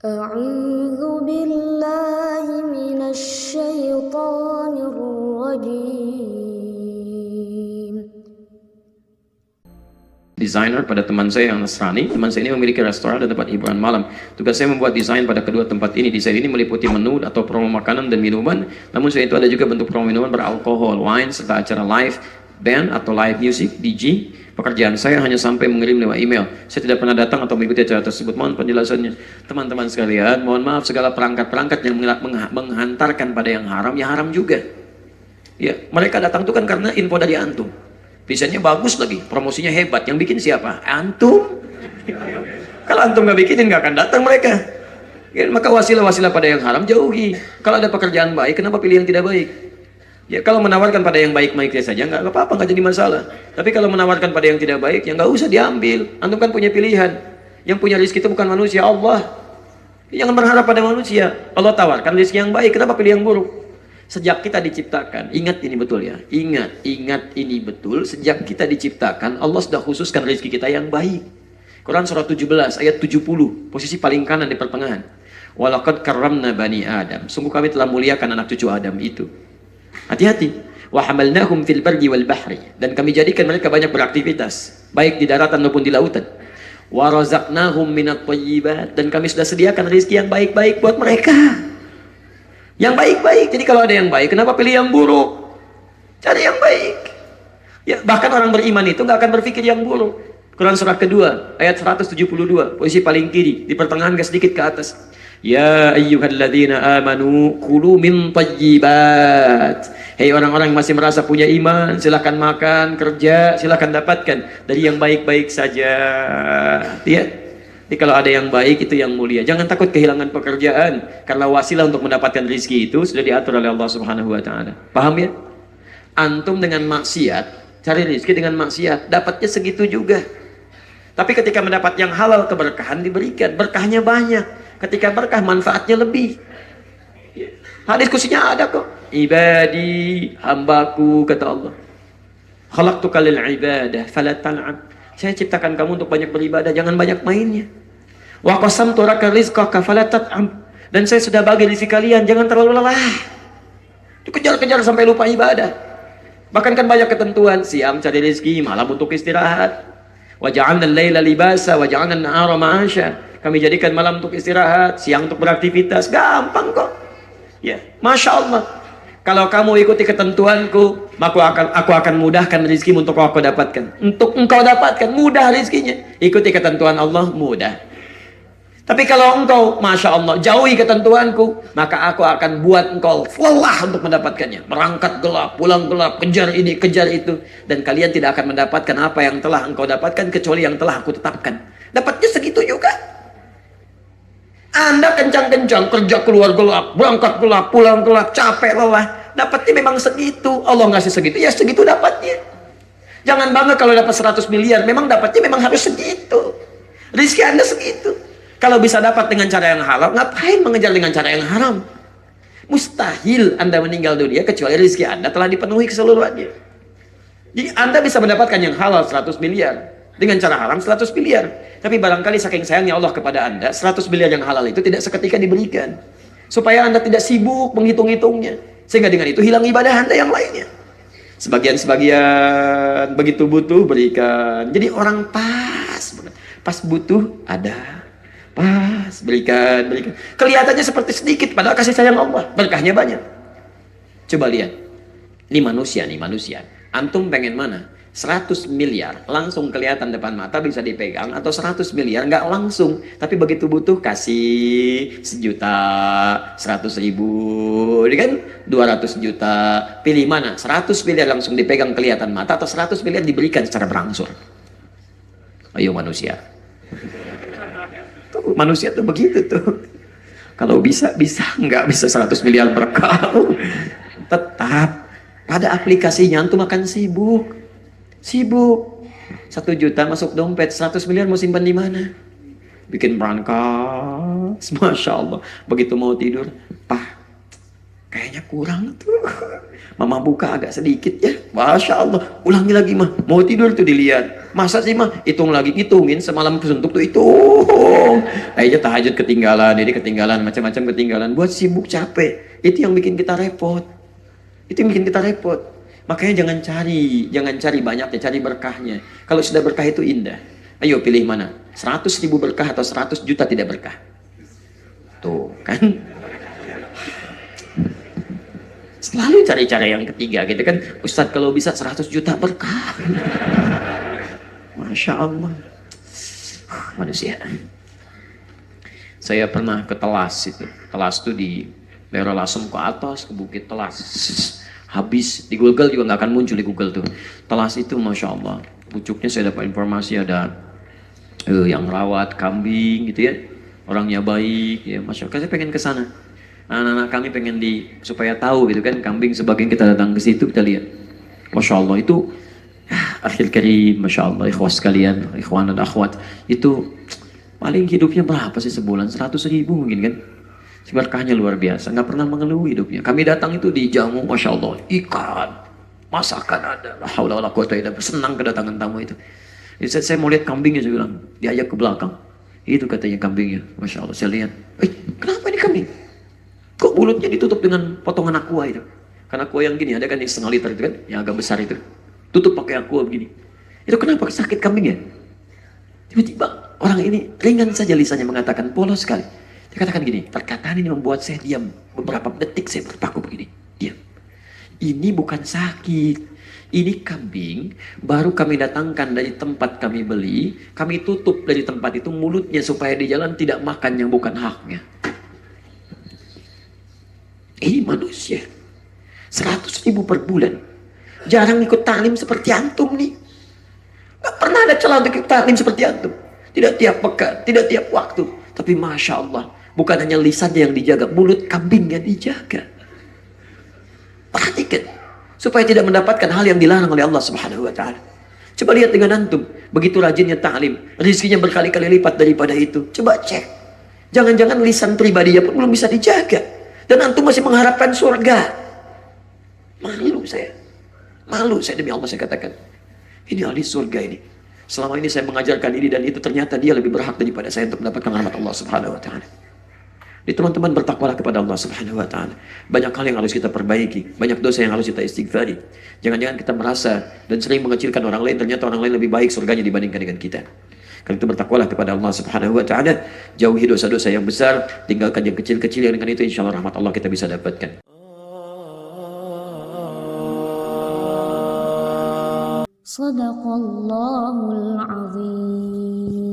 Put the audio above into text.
أعوذ بالله من الشيطان الرجيم. Desainer pada teman saya yang Nasrani. Teman saya ini memiliki restoran dan tempat hiburan malam. Tugas saya membuat desain pada kedua tempat ini. Desain ini meliputi menu atau promo makanan dan minuman. Namun selain itu ada juga bentuk promo minuman beralkohol, wine, serta acara live band atau live music, DJ. Pekerjaan saya hanya sampai mengirim lewat email. Saya tidak pernah datang atau mengikuti acara tersebut. Mohon penjelasannya. Teman-teman sekalian, mohon maaf segala perangkat-perangkat yang menghantarkan pada yang haram, ya haram juga. Ya, mereka datang itu kan karena info dari antum. Desainnya bagus lagi, promosinya hebat. Yang bikin siapa? Antum. Kalau antum nggak bikinin, nggak akan datang mereka. Ya, maka wasilah-wasilah pada yang haram jauhi. Kalau ada pekerjaan baik, kenapa pilih yang tidak baik? Ya, kalau menawarkan pada yang baik-baiknya saja, nggak apa-apa, nggak jadi masalah. Tapi kalau menawarkan pada yang tidak baik, ya nggak usah diambil. Antum kan punya pilihan. Yang punya rezeki itu bukan manusia, Allah. Jangan berharap pada manusia. Allah tawarkan rezeki yang baik, kenapa pilih yang buruk? Sejak kita diciptakan, ingat ini betul ya, ingat ini betul, sejak kita diciptakan, Allah sudah khususkan rezeki kita yang baik. Quran surah 17 ayat 70, posisi paling kanan di pertengahan. Walaqad karramna bani Adam, sungguh kami telah muliakan anak cucu Adam itu. Hati-hati. Wa hamalnahum fil barri wal bahri, dan kami jadikan mereka banyak beraktivitas, baik di daratan maupun di lautan. Wa razaqnahum minat thayyibat, dan kami sudah sediakan rezeki yang baik-baik buat mereka. Yang baik-baik. Jadi kalau ada yang baik, kenapa pilih yang buruk? Cari yang baik. Ya, bahkan orang beriman itu nggak akan berpikir yang buruk. Quran surah kedua ayat 172, posisi paling kiri, di pertengahan ke sedikit ke atas. Ya ayyuhalladzina amanu kulu min thayyibat. Hei orang-orang yang masih merasa punya iman, silakan makan, kerja, silakan dapatkan dari yang baik-baik saja. Ya. Jadi kalau ada yang baik itu yang mulia. Jangan takut kehilangan pekerjaan, karena wasilah untuk mendapatkan rezeki itu sudah diatur oleh Allah Subhanahu wa taala. Paham ya? Antum dengan maksiat, cari rezeki dengan maksiat, dapatnya segitu juga. Tapi ketika mendapat yang halal, keberkahan diberikan, berkahnya banyak. Ketika berkah, manfaatnya lebih. Hadis kursinya ada kok. Ibadi, hambaku, kata Allah. Khalaqtuka lil ibadah, fala tal'ab. Saya ciptakan kamu untuk banyak beribadah, jangan banyak mainnya. Wa qasamtu laka rizqaka fala tat'am. Dan saya sudah bagi rezeki kalian, jangan terlalu lelah. Dikejar-kejar sampai lupa ibadah. Bahkan kan banyak ketentuan, siang cari rezeki, malam untuk istirahat. Wa ja'alna al-laila libasa wa ja'alna an-nahara ma'asha. Kami jadikan malam untuk istirahat, siang untuk beraktivitas. Gampang kok. Ya, Masya Allah. Kalau kamu ikuti ketentuanku, maka aku akan mudahkan rezekimu untuk kau dapatkan. Untuk engkau dapatkan, mudah rezekinya. Ikuti ketentuan Allah, mudah. Tapi kalau engkau, Masya Allah, jauhi ketentuanku, maka aku akan buat engkau lelah untuk mendapatkannya. Berangkat gelap, pulang gelap, kejar ini, kejar itu. Dan kalian tidak akan mendapatkan apa yang telah engkau dapatkan, kecuali yang telah aku tetapkan. Dapatnya segitu juga. Anda kencang-kencang, kerja keluar gelap, berangkat gelap, pulang gelap, capek, lelah. Dapatnya memang segitu. Allah ngasih segitu, ya segitu dapatnya. Jangan bangga kalau dapat 100 miliar. Memang dapatnya memang harus segitu. Rizki Anda segitu. Kalau bisa dapat dengan cara yang halal, ngapain mengejar dengan cara yang haram? Mustahil Anda meninggal dunia kecuali rizki Anda telah dipenuhi keseluruhannya. Jadi Anda bisa mendapatkan yang halal 100 miliar. Dengan cara haram 100 miliar. Tapi barangkali saking sayangnya Allah kepada Anda, 100 miliar yang halal itu tidak seketika diberikan. Supaya Anda tidak sibuk menghitung-hitungnya. Sehingga dengan itu hilang ibadah Anda yang lainnya. Sebagian-sebagian begitu butuh berikan. Jadi orang pas butuh ada. Pas berikan. Kelihatannya seperti sedikit, padahal kasih sayang Allah. Berkahnya banyak. Coba lihat. Ini manusia. Antum pengen mana? 100 miliar langsung kelihatan depan mata bisa dipegang, atau 100 miliar nggak langsung tapi begitu butuh kasih 1 juta, 100 ribu, kan 200 juta. Pilih mana? 100 miliar langsung dipegang kelihatan mata, atau 100 miliar diberikan secara berangsur? Ayo manusia. Tuh, manusia tuh begitu tuh. Kalau bisa, nggak bisa 100 miliar berkah. Tetap pada aplikasinya antum akan sibuk. 1 juta masuk dompet, 100 miliar mau simpan di mana? Bikin berangkas, Masya Allah. Begitu mau tidur, Kayaknya kurang tuh. Mama buka agak sedikit ya. Masya Allah. Ulangi lagi mah. Mau tidur tuh dilihat. Masa sih mah? Hitung lagi. Hitungin semalam suntuk tuh hitung. Akhirnya tahajud ketinggalan. Ini ketinggalan. Macam-macam ketinggalan. Buat sibuk capek. Itu yang bikin kita repot. Itu yang bikin kita repot. Makanya jangan cari banyaknya, cari berkahnya. Kalau sudah berkah itu indah. Ayo pilih mana? 100.000 berkah atau 100 juta tidak berkah? Tuh kan. Selalu cari cara yang ketiga gitu kan. Ustadz kalau bisa 100 juta berkah. Masya Allah. Manusia. Saya pernah ke Telas itu. Telas itu di daerah Lasem ke atas, ke Bukit Telas. Habis di Google juga nggak akan muncul di Google tuh. Telas itu Masya Allah. Pucuknya saya dapat informasi ada yang rawat kambing gitu ya. Orangnya baik ya. Masya Allah. Saya pengen ke sana. Anak-anak kami pengen supaya tahu gitu kan, kambing sebagian kita datang ke situ kita lihat. Masya Allah itu akhir karim, Masya Allah ikhwas sekalian, ikhwan dan akhwat itu paling hidupnya berapa sih sebulan? 100.000 mungkin kan. Berkahnya luar biasa, nggak pernah mengeluh hidupnya. Kami datang itu dijamu, Masya Allah, ikan, masakan ada, la haula wala quwwata illa billah. Senang kedatangan tamu itu. Jadi saya mau lihat kambingnya, saya bilang, diajak ke belakang. Itu katanya kambingnya, Masya Allah. Saya lihat, kenapa ini kambing? Kok mulutnya ditutup dengan potongan aqua itu? Karena aqua yang gini, ada kan yang setengah liter itu kan, yang agak besar itu. Tutup pakai aqua begini. Itu kenapa sakit kambingnya? Tiba-tiba orang ini ringan saja lisannya mengatakan, polos sekali. Dia katakan gini, perkataan ini membuat saya diam. Beberapa detik saya berpaku begini, diam. Ini bukan sakit. Ini kambing, baru kami datangkan dari tempat kami beli. Kami tutup dari tempat itu mulutnya supaya di jalan tidak makan yang bukan haknya. Ini manusia 100.000 per bulan. Jarang ikut taklim seperti antum nih. Gak pernah ada celah untuk ikut taklim seperti antum. Tidak tiap pekan, tidak tiap waktu. Tapi Masya Allah, bukan hanya lisannya yang dijaga, mulut kambingnya dijaga. Perhatikan, supaya tidak mendapatkan hal yang dilarang oleh Allah Subhanahu Wa Taala. Coba lihat dengan antum, begitu rajinnya taklim, rezekinya berkali-kali lipat daripada itu. Coba cek, jangan-jangan lisan pribadinya pun belum bisa dijaga. Dan antum masih mengharapkan surga. Malu saya demi Allah saya katakan. Ini ahli surga ini. Selama ini saya mengajarkan ini dan itu, ternyata dia lebih berhak daripada saya untuk mendapatkan rahmat Allah Subhanahu Wa Taala. Jadi teman-teman bertakwalah kepada Allah Subhanahu Wa Taala. Banyak hal yang harus kita perbaiki, banyak dosa yang harus kita istighfari. Jangan-jangan kita merasa dan sering mengecilkan orang lain, ternyata orang lain lebih baik surganya dibandingkan dengan kita. Karena itu bertakwalah kepada Allah Subhanahu Wa Taala, jauhi dosa-dosa yang besar, tinggalkan yang kecil-kecil, yang dengan itu insya Allah rahmat Allah kita bisa dapatkan. Sadaqallahul azim.